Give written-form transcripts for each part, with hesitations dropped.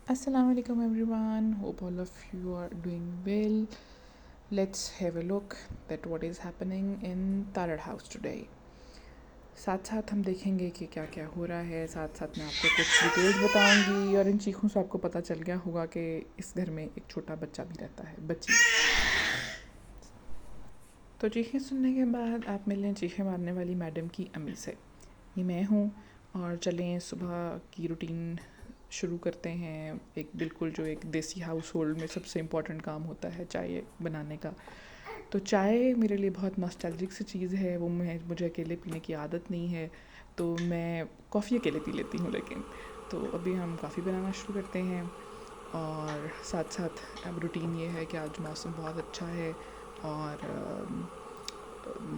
Assalamu alaikum everyone. Hope all of you are doing well. Let's have a look at what is happening in Tarar House today. साथ साथ हम देखेंगे कि क्या क्या हो रहा है, साथ साथ मैं आपको कुछ डिटेल्स बताऊंगी और इन चीखों से आपको पता चल गया होगा कि इस घर में एक छोटा बच्चा भी रहता है, बच्ची। तो चीखें सुनने के बाद आप मिलें चीखें मारने वाली मैडम की अम्मी से। ये मैं हूँ और चलें सुबह की रूटीन शुरू करते हैं। एक बिल्कुल जो एक देसी हाउस होल्ड में सबसे इम्पॉर्टेंट काम होता है चाय बनाने का। तो चाय मेरे लिए बहुत नॉस्टैल्जिक सी चीज़ है, वो मुझे अकेले पीने की आदत नहीं है, तो मैं कॉफ़ी अकेले पी लेती हूँ। लेकिन तो अभी हम कॉफ़ी बनाना शुरू करते हैं और साथ साथ अब रूटीन ये है कि आज मौसम बहुत अच्छा है और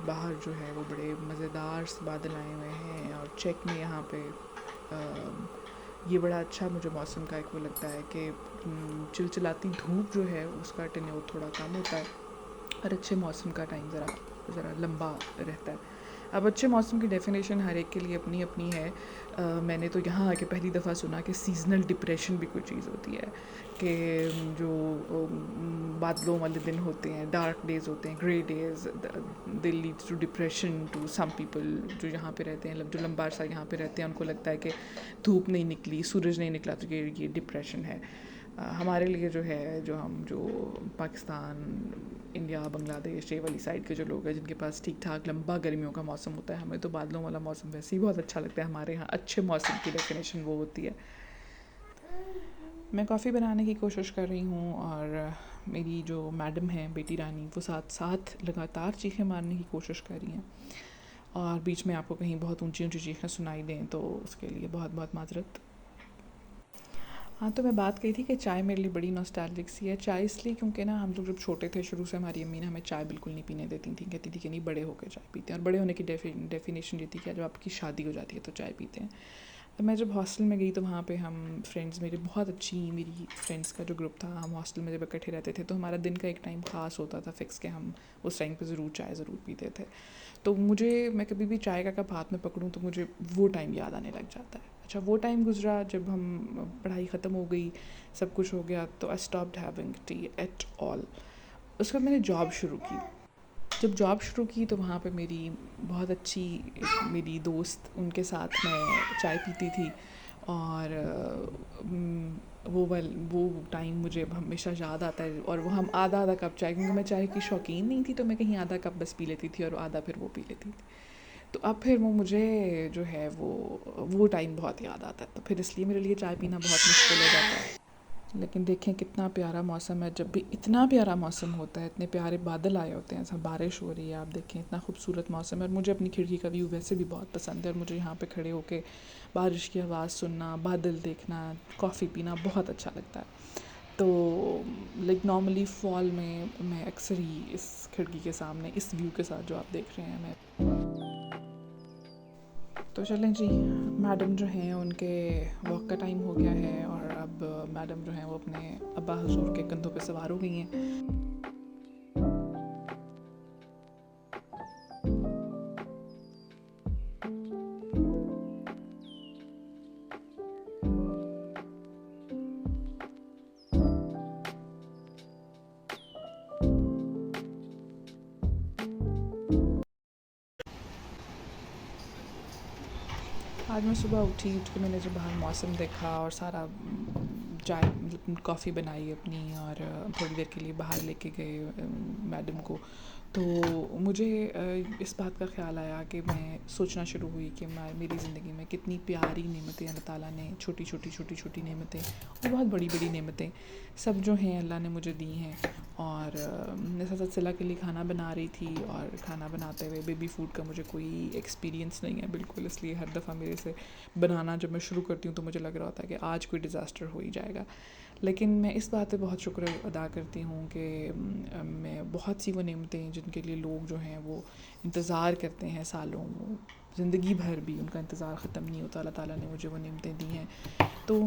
बाहर जो है वो बड़े मज़ेदार से बादल आए हुए हैं और चेक में यहाँ पे ये बड़ा अच्छा मुझे मौसम का एक वो लगता है कि चिलचिलाती धूप जो है उसका टेन्योर थोड़ा कम होता है और अच्छे मौसम का टाइम ज़रा लंबा रहता है। अब अच्छे मौसम की डेफिनेशन हर एक के लिए अपनी अपनी है। मैंने तो यहाँ आके पहली दफ़ा सुना कि सीज़नल डिप्रेशन भी कोई चीज़ होती है, कि जो बादलों वाले दिन होते हैं, डार्क डेज़ होते हैं, grey days, they leads to depression to some people जो यहाँ पे रहते हैं, जो लंबा अर्सा यहाँ पे रहते हैं, उनको लगता है कि धूप नहीं निकली, सूरज नहीं निकला तो ये डिप्रेशन है। हमारे लिए जो है, जो पाकिस्तान, इंडिया, बांग्लादेश ये वाली साइड के जो लोग हैं जिनके पास ठीक ठाक लंबा गर्मियों का मौसम होता है, हमें तो बादलों वाला मौसम वैसे ही बहुत अच्छा लगता है। हमारे यहाँ अच्छे मौसम की डेफिनेशन वो होती है। मैं कॉफ़ी बनाने की कोशिश कर रही हूँ और मेरी जो मैडम है बेटी रानी, वो साथ साथ लगातार चीखें मारने की कोशिश कर रही हैं और बीच में आपको कहीं बहुत ऊंची ऊंची चीखें सुनाई दें तो उसके लिए बहुत बहुत माजरत। हाँ, तो मैं बात कही थी कि चाय मेरे लिए बड़ी नॉस्टैल्जिक सी है। चाय इसलिए क्योंकि ना हम लोग जब छोटे थे शुरू से हमारी अम्मी ने हमें चाय बिल्कुल नहीं पीने देती थी, कहती थी कि नहीं बड़े होकर चाय पीते हैं। और बड़े होने की डेफिनेशन ये थी कि जब आपकी शादी हो जाती है तो चाय पीते हैं। तो मैं जब हॉस्टल में गई तो वहाँ पे हम फ्रेंड्स, मेरी बहुत अच्छी मेरी फ्रेंड्स का जो ग्रुप था, हम हॉस्टल में जब इकट्ठे रहते थे तो हमारा दिन का एक टाइम ख़ास होता था फिक्स, कि हम उस टाइम पे चाय ज़रूर पीते थे। तो मैं कभी भी चाय का कप हाथ में पकड़ूँ तो मुझे वो टाइम याद आने लग जाता है। अच्छा, वो टाइम गुजरा जब हम पढ़ाई ख़त्म हो गई, सब कुछ हो गया, तो I stopped having T at all. उसके बाद मैंने जॉब शुरू की। जब जॉब शुरू की तो वहाँ पे मेरी बहुत अच्छी मेरी दोस्त, उनके साथ मैं चाय पीती थी और वो टाइम मुझे हमेशा याद आता है। और वो हम आधा आधा कप चाय, क्योंकि मैं चाय की शौकीन नहीं थी तो मैं कहीं आधा कप बस पी लेती थी और आधा फिर वो पी लेती थी। तो अब फिर वो मुझे जो है वो टाइम बहुत याद आता है, तो फिर इसलिए मेरे लिए चाय पीना बहुत मुश्किल हो जाता है। लेकिन देखें कितना प्यारा मौसम है, जब भी इतना प्यारा मौसम होता है, इतने प्यारे बादल आए होते हैं, ऐसा बारिश हो रही है, आप देखें इतना खूबसूरत मौसम है। और मुझे अपनी खिड़की का व्यू वैसे भी बहुत पसंद है और मुझे यहाँ पे खड़े होके बारिश की आवाज़ सुनना, बादल देखना, कॉफ़ी पीना बहुत अच्छा लगता है। तो लाइक नॉर्मली फॉल में मैं अक्सर ही इस खिड़की के सामने इस व्यू के साथ जो आप देख रहे हैं, मैं तो चलें जी, मैडम जो हैं उनके वॉक का टाइम हो गया है और अब मैडम जो हैं वो अपने अब्बा हुजूर के कंधों पे सवार हो गई हैं। आज मैं सुबह उठ के मैंने जब बाहर मौसम देखा और सारा चाय कॉफ़ी बनाई अपनी और थोड़ी देर के लिए बाहर लेके गए मैडम को, तो मुझे इस बात का ख़्याल आया कि मैं सोचना शुरू हुई कि मेरी ज़िंदगी में कितनी प्यारी नेमतें अल्लाह ताला ने, छोटी छोटी नेमतें और बहुत बड़ी बड़ी नेमतें सब जो हैं अल्लाह ने मुझे दी हैं। और मैं साथ सिला के लिए खाना बना रही थी और खाना बनाते हुए बेबी फ़ूड का मुझे कोई एक्सपीरियंस नहीं है बिल्कुल, इसलिए हर दफ़ा मेरे से बनाना जब मैं शुरू करती हूँ तो मुझे लग रहा होता है कि आज कोई डिज़ास्टर हो ही जाएगा। लेकिन मैं इस बात पे बहुत शुक्र अदा करती हूँ कि मैं बहुत सी वो नेमतें जिनके लिए लोग जो हैं वो इंतज़ार करते हैं सालों, ज़िंदगी भर भी उनका इंतज़ार ख़त्म नहीं होता, अल्लाह ताला ने मुझे वो नेमतें दी हैं। तो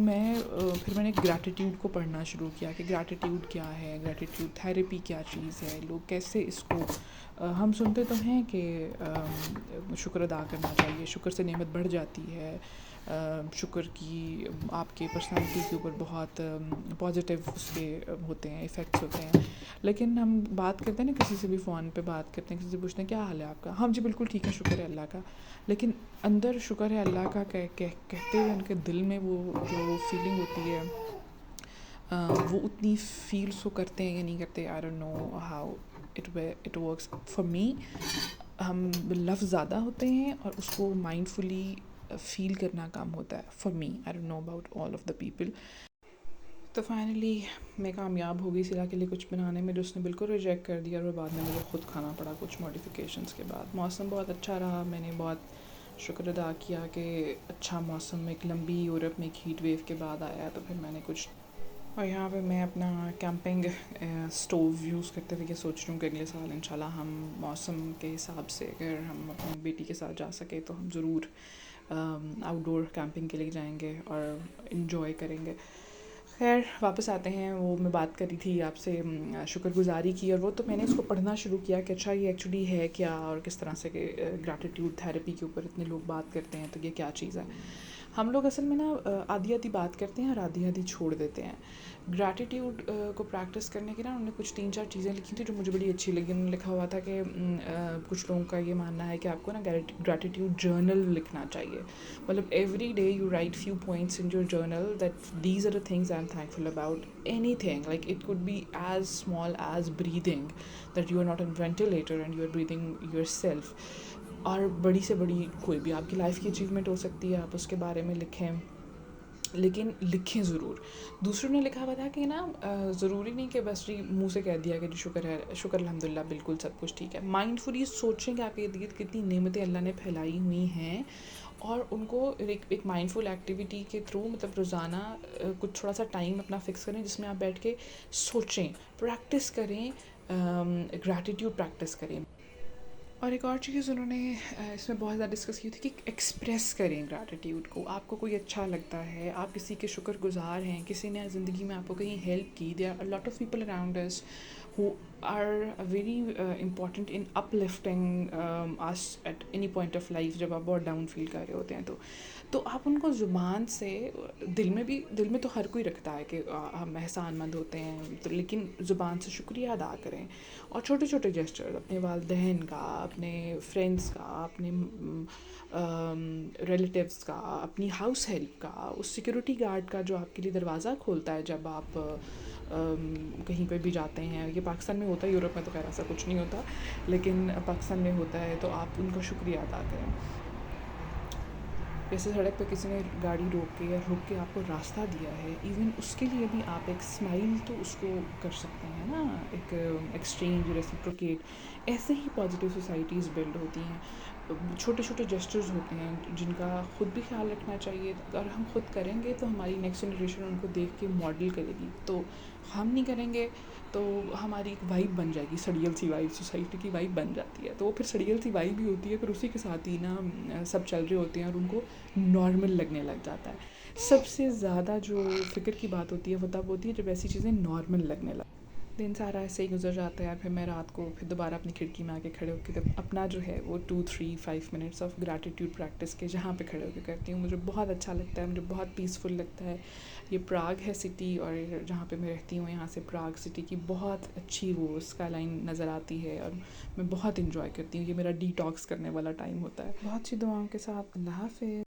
फिर मैंने ग्रैटिट्यूड को पढ़ना शुरू किया कि ग्रैटिट्यूड क्या है, ग्रैटिट्यूड थेरेपी क्या चीज़ है, लोग कैसे इसको हम सुनते तो हैं कि शुक्र अदा करना चाहिए, शुक्र से नेमत बढ़ जाती है, شکر کی آپ کے پرسنالٹی کے اوپر بہت پازیٹیو اس کے ہوتے ہیں، ایفیکٹس ہوتے ہیں. لیکن ہم بات کرتے ہیں نا، کسی سے بھی فون پہ بات کرتے ہیں، کسی سے پوچھتے ہیں کیا حال ہے آپ کا، ہاں جی بالکل ٹھیک ہے شکر ہے اللہ کا. لیکن اندر شکر ہے اللہ کا کہتے ہوئے ان کے دل میں وہ جو فیلنگ ہوتی ہے، وہ اتنی فیلس وہ کرتے ہیں یا نہیں کرتے. I don't know how it works for me. ہم لفظ زیادہ ہوتے ہیں اور اس کو مائنڈ فلی فیل کرنا کام ہوتا ہے for me. I don't know about all of the people. تو فائنلی میں کامیاب ہو گئی اس علاقے کے لیے کچھ بنانے میں جو اس نے بالکل ریجیکٹ کر دیا، اور بعد میں مجھے خود کھانا پڑا کچھ ماڈیفیکیشنس کے بعد. موسم بہت اچھا رہا، میں نے بہت شکر ادا کیا کہ اچھا موسم ایک لمبی یورپ میں ایک ہیٹ ویو کے بعد آیا. تو پھر میں نے کچھ، اور یہاں پہ میں اپنا کیمپنگ اسٹوو یوز کرتے ہوئے یہ سوچ رہی ہوں کہ اگلے سال انشاءاللہ ہم موسم کے حساب سے اگر ہم اپنی بیٹی کے ساتھ جا سکے تو ہم ضرور آؤٹ ڈور کیمپنگ کے لیے جائیں گے اور انجوائے کریں گے. خیر واپس آتے ہیں. وہ میں بات کری تھی آپ سے شکر گزاری کی، اور وہ تو میں نے اس کو پڑھنا شروع کیا کہ اچھا یہ ایکچولی ہے کیا، اور کس طرح سے کہ گریٹیٹیوڈ تھیراپی کے اوپر اتنے لوگ بات کرتے ہیں. تو یہ کیا چیز ہے؟ ہم لوگ اصل میں نا آدھی آدھی بات کرتے ہیں اور آدھی آدھی چھوڑ دیتے ہیں. گریٹیٹیوڈ کو پریکٹس کرنے کی نا انہوں نے کچھ 3-4 چیزیں لکھی تھیں جو مجھے بڑی اچھی لگی. انہوں نے لکھا ہوا تھا کہ کچھ لوگوں کا یہ ماننا ہے کہ آپ کو نا گریٹیٹیوڈ جرنل لکھنا چاہیے. مطلب every day you write few points in your journal that these are the things I am thankful about. Anything like it could be as small as breathing, that you are not in ventilator and you are breathing yourself. اور بڑی سے بڑی کوئی بھی آپ کی life کی achievement ہو سکتی ہے، آپ اس کے بارے میں لکھیں، لیکن لکھیں ضرور. دوسروں نے لکھا ہوا تھا کہ نا ضروری نہیں کہ بس جی منہ سے کہہ دیا کہ جی شکر ہے، شکر الحمد للہ بالکل سب کچھ ٹھیک ہے. مائنڈ فلی سوچیں کہ آپ کے ارد گرد کتنی نعمتیں اللہ نے پھیلائی ہوئی ہیں، اور ان کو ایک مائنڈ فل ایکٹیویٹی کے تھرو مطلب روزانہ کچھ تھوڑا سا ٹائم اپنا فکس کریں جس میں آپ بیٹھ کے سوچیں، پریکٹس کریں، گریٹیٹیوڈ پریکٹس کریں. اور ایک اور چیز انہوں نے اس میں بہت زیادہ ڈسکس کی تھی کہ ایکسپریس کریں گریٹیٹیوڈ کو. آپ کو کوئی اچھا لگتا ہے، آپ کسی کے شکر گزار ہیں، کسی نے زندگی میں آپ کو کہیں ہیلپ کی، there are lot of people around us who are very important in uplifting us at any point of life. جب آپ بہت ڈاؤن فیل کر رہے ہوتے ہیں تو آپ ان کو زبان سے، دل میں تو ہر کوئی رکھتا ہے کہ ہم احسان مند ہوتے ہیں، لیکن زبان سے شکریہ ادا کریں. اور چھوٹے چھوٹے جیسچر اپنے والدین کا، اپنے فرینڈس کا، اپنے ریلیٹیوس کا، اپنی ہاؤس ہیلپ کا، اس سیکورٹی گارڈ کا جو آپ کے لیے دروازہ کھولتا ہے جب آپ کہیں پہ بھی جاتے ہیں. یہ پاکستان میں ہوتا ہے، یورپ میں تو خیر ایسا کچھ نہیں ہوتا، لیکن پاکستان میں ہوتا ہے. تو آپ ان کا شکریہ ادا کریں. جیسے سڑک پہ کسی نے گاڑی روک کے آپ کو راستہ دیا ہے، ایون اس کے لیے بھی آپ ایک اسمائل تو اس کو کر سکتے ہیں نا، ایک ایکسچینج، ریسیپروکیٹ. ایسے ہی پازیٹیو سوسائٹیز بلڈ ہوتی ہیں. چھوٹے چھوٹے جسچرز ہوتے ہیں جن کا خود بھی خیال رکھنا چاہیے. اگر ہم خود کریں گے تو ہماری نیکسٹ جنریشن ان کو دیکھ کے ماڈل کرے گی. تو ہم نہیں کریں گے تو ہماری ایک وائب بن جائے گی، سڑیل سی وائب، سوسائٹی کی وائب بن جاتی ہے. تو وہ پھر سڑیل سی وائب بھی ہوتی ہے، پھر اسی کے ساتھ ہی نا سب چل رہے ہوتے ہیں اور ان کو نارمل لگنے لگ جاتا ہے. سب سے زیادہ جو فکر کی بات ہوتی ہے وہ تب ہوتی ہے جب ایسی چیزیں نارمل لگنے لگتی. دن سارا ایسے ہی گزر جاتا ہے. پھر میں رات کو پھر دوبارہ اپنی کھڑکی میں آ کے کھڑے ہو کے اپنا جو ہے وہ 2-3-5 منٹس آف گریٹیٹیوڈ پریکٹس کے جہاں پہ کھڑے ہو کے کرتی ہوں. مجھے بہت اچھا لگتا ہے، مجھے بہت پیسفل لگتا ہے. یہ پراگ ہے سٹی، اور جہاں پہ میں رہتی ہوں یہاں سے پراگ سٹی کی بہت اچھی وہ اسکائی لائن نظر آتی ہے، اور میں بہت انجوائے کرتی ہوں. یہ میرا ڈی ٹاکس کرنے والا ٹائم ہوتا ہے. بہت سی دعاؤں کے ساتھ اللہ حافظ.